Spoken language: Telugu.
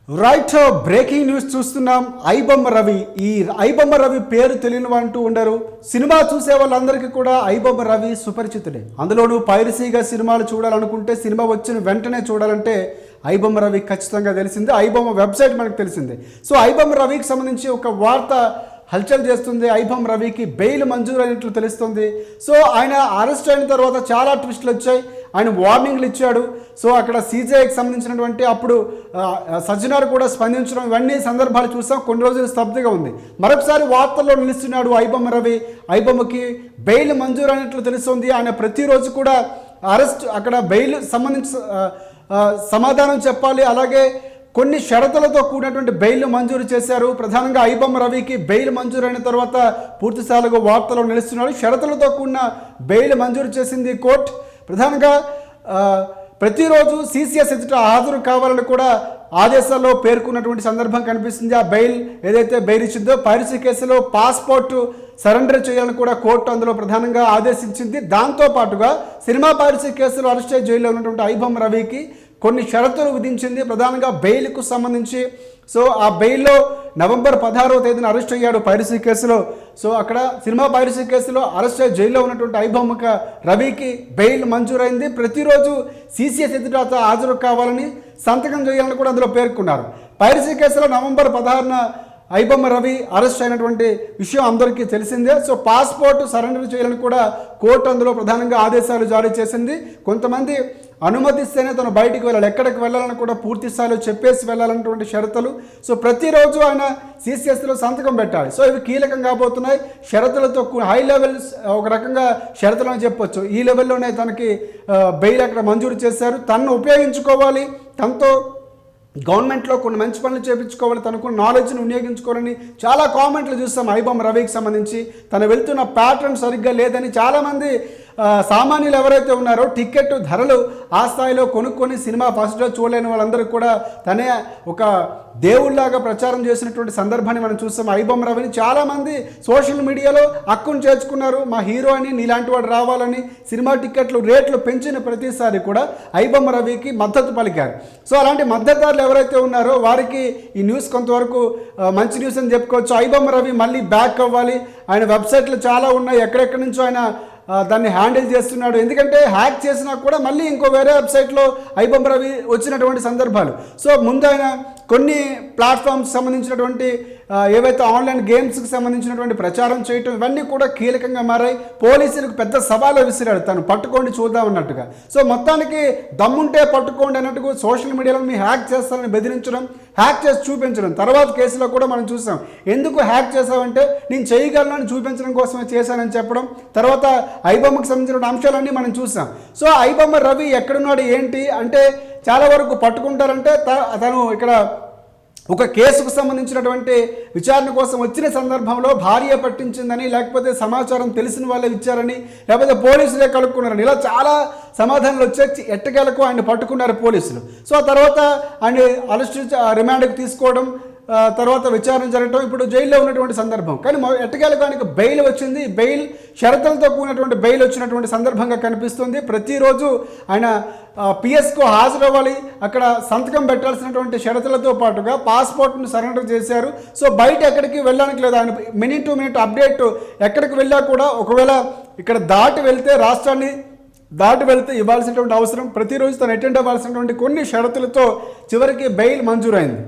రైట్, బ్రేకింగ్ న్యూస్ చూస్తున్నాం. ఐబొమ్మ రవి. ఈ ఐబొమ్మ రవి పేరు తెలియని అంటూ ఉండరు. సినిమా చూసే వాళ్ళందరికీ కూడా ఐబొమ్మ రవి సుపరిచితుడే. అందులోనూ పైరసీగా సినిమాలు చూడాలనుకుంటే, సినిమా వచ్చిన వెంటనే చూడాలంటే ఐబొమ్మ రవి ఖచ్చితంగా తెలిసిందే. ఐబొమ్మ వెబ్సైట్ మనకు తెలిసిందే. సో ఐబొమ్మ రవికి సంబంధించి ఒక వార్త హల్చల్ చేస్తుంది. ఐబొమ్మ రవికి బెయిల్ మంజూరు అయినట్లు తెలుస్తుంది. సో ఆయన అరెస్ట్ అయిన తర్వాత చాలా ట్విస్టులు వచ్చాయి. ఆయన వార్నింగ్లు ఇచ్చాడు. సో అక్కడ సీజేఐకి సంబంధించినటువంటి అప్పుడు సజ్జనార్ కూడా స్పందించడం, ఇవన్నీ సందర్భాలు చూసాం. కొన్ని రోజులు స్తబ్దుగా ఉంది. మరొకసారి వార్తల్లో నిలుస్తున్నాడు ఐబొమ్మ రవి. ఐబొమ్మకి బెయిల్ మంజూరు అయినట్లు తెలుస్తుంది. ఆయన ప్రతిరోజు కూడా అరెస్ట్, అక్కడ బెయిల్ సంబంధించి సమాధానం చెప్పాలి. అలాగే కొన్ని షరతులతో కూడినటువంటి బెయిల్ మంజూరు చేశారు. ప్రధానంగా ఐబొమ్మ రవికి బెయిల్ మంజూరు అయిన తర్వాత పూర్తిస్థాయిగా వార్తలో నిలుస్తున్నాడు. షరతులతో కూడిన బెయిల్ మంజూరు చేసింది కోర్టు. ప్రధానంగా ప్రతిరోజు సిసిఎస్ ఎదుట హాజరు కావాలని కూడా ఆదేశాల్లో పేర్కొన్నటువంటి సందర్భం కనిపిస్తుంది. ఆ బెయిల్ ఏదైతే బెయిల్ ఇచ్చిందో, పైరసీ కేసులో పాస్పోర్టు సరెండర్ చేయాలని కూడా కోర్టు అందులో ప్రధానంగా ఆదేశించింది. దాంతోపాటుగా సినిమా పైరసీ కేసులో అరెస్ట్ అయ్యి జైల్లో ఉన్నటువంటి ఐబొమ్మ రవికి కొన్ని షరతులు విధించింది. ప్రధానంగా బెయిల్కు సంబంధించి. సో ఆ బెయిల్లో నవంబర్ 16వ తేదీన అరెస్ట్ అయ్యాడు పైరసీ కేసులో. సో అక్కడ సినిమా పైరసీ కేసులో అరెస్ట్ అయ్యి జైల్లో ఉన్నటువంటి ఐబొమ్మ రవికి బెయిల్ మంజూరైంది. ప్రతిరోజు సిసిఎస్ ఎదుట హాజరు కావాలని, సంతకం చేయాలని కూడా అందులో పేర్కొన్నారు. పైరసీ కేసులో నవంబర్ 16న ఐబొమ్మ రవి అరెస్ట్ అయినటువంటి విషయం అందరికీ తెలిసిందే. సో పాస్పోర్ట్ సరెండర్ చేయాలని కూడా కోర్టు అందులో ప్రధానంగా ఆదేశాలు జారీ చేసింది. కొంతమంది అనుమతిస్తేనే తను బయటికి వెళ్ళాలి, ఎక్కడికి వెళ్ళాలని కూడా పూర్తి స్థాయిలో చెప్పేసి వెళ్ళాలన్నటువంటి షరతులు. సో ప్రతిరోజు ఆయన సిసిఎస్లో సంతకం పెట్టాలి. సో ఇవి కీలకం కాబోతున్నాయి. షరతులతో హై లెవెల్స్, ఒక రకంగా షరతులు అని చెప్పొచ్చు. ఈ లెవెల్లోనే తనకి బెయిల్ అక్కడ మంజూరు చేశారు. తనను ఉపయోగించుకోవాలి, తనతో గవర్నమెంట్లో కొన్ని మంచి పనులు చేయించుకోవాలి, తనకు నాలెడ్జ్ని వినియోగించుకోవాలని చాలా కామెంట్లు చూస్తాం ఐబొమ్మ రవికి సంబంధించి. తను వెళ్తున్న ప్యాటర్న్ సరిగ్గా లేదని చాలామంది సామాన్యులు ఎవరైతే ఉన్నారో టికెట్ ధరలు ఆ స్థాయిలో కొనుక్కొని సినిమా ఫస్ట్ డే చూడలేని వాళ్ళందరికీ కూడా తనే ఒక దేవుళ్లాగా ప్రచారం చేసినటువంటి సందర్భాన్ని మనం చూస్తాం. ఐబొమ్మ రవిని చాలామంది సోషల్ మీడియాలో హక్కును చేర్చుకున్నారు. మా హీరో అని, నీలాంటి వాడు రావాలని సినిమా టికెట్లు రేట్లు పెంచిన ప్రతిసారి కూడా ఐబొమ్మ రవికి మద్దతు పలికారు. సో అలాంటి మద్దతుదారులు ఎవరైతే ఉన్నారో వారికి ఈ న్యూస్ కొంతవరకు మంచి న్యూస్ అని చెప్పుకోవచ్చు. ఐబొమ్మ రవి మళ్ళీ బ్యాక్ అవ్వాలి. ఆయన వెబ్సైట్లు చాలా ఉన్నాయి, ఎక్కడెక్కడి నుంచో ఆయన దాన్ని హ్యాండిల్ చేస్తున్నాడు. ఎందుకంటే హ్యాక్ చేసినా కూడా మళ్ళీ ఇంకో వేరే వెబ్సైట్లో ఐబొమ్మ రవి వచ్చినటువంటి సందర్భాలు. సో ముందు ఆయన కొన్ని ప్లాట్ఫామ్స్ సంబంధించినటువంటి ఏవైతే ఆన్లైన్ గేమ్స్కి సంబంధించినటువంటి ప్రచారం చేయటం, ఇవన్నీ కూడా కీలకంగా మారాయి. పోలీసులకు పెద్ద సవాలు విసిరాడు, తను పట్టుకోండి చూద్దాం అన్నట్టుగా. సో మొత్తానికి దమ్ముంటే పట్టుకోండి అన్నట్టుగా సోషల్ మీడియాలో మీ హ్యాక్ చేస్తారని బెదిరించడం, హ్యాక్ చేసి చూపించడం. తర్వాత కేసులో కూడా మనం చూసాం. ఎందుకు హ్యాక్ చేసావంటే నేను చేయగలను చూపించడం కోసమే చేశానని చెప్పడం. తర్వాత ఐబొమ్మకి సంబంధించిన అంశాలన్నీ మనం చూసాం. సో ఐబొమ్మ రవి ఎక్కడున్నాడు ఏంటి అంటే చాలా వరకు పట్టుకుంటారంటే తను ఇక్కడ ఒక కేసుకు సంబంధించినటువంటి విచారణ కోసం వచ్చిన సందర్భంలో భార్య పట్టించిందని, లేకపోతే సమాచారం తెలిసిన వాళ్ళే ఇచ్చారని, లేకపోతే పోలీసులే కలుపుకున్నారని, ఇలా చాలా సమాధానాలు వచ్చి ఎట్టకేలకు ఆయన పట్టుకున్నారు పోలీసులు. సో ఆ తర్వాత ఆయన అరెస్ట్ రిమాండ్కి తీసుకోవడం, తర్వాత విచారణ జరగడం, ఇప్పుడు జైల్లో ఉన్నటువంటి సందర్భం. కానీ ఎట్టకేలకు ఆయనకు బెయిల్ వచ్చింది. బెయిల్ షరతులతో కూడినటువంటి బెయిల్ వచ్చినటువంటి సందర్భంగా కనిపిస్తుంది. ప్రతిరోజు ఆయన పిఎస్కు హాజరవ్వాలి, అక్కడ సంతకం పెట్టాల్సినటువంటి షరతులతో పాటుగా పాస్పోర్ట్ను సరెండర్ చేశారు. సో బయట ఎక్కడికి వెళ్ళడానికి లేదు. ఆయన మినిట్ టు మినిట్ అప్డేట్ ఎక్కడికి వెళ్ళా కూడా, ఒకవేళ ఇక్కడ దాటి వెళ్తే రాష్ట్రాన్ని దాటి వెళ్తే ఇవ్వాల్సినటువంటి అవసరం, ప్రతిరోజు తను అటెండ్ అవ్వాల్సినటువంటి కొన్ని షరతులతో చివరికి బెయిల్ మంజూరైంది.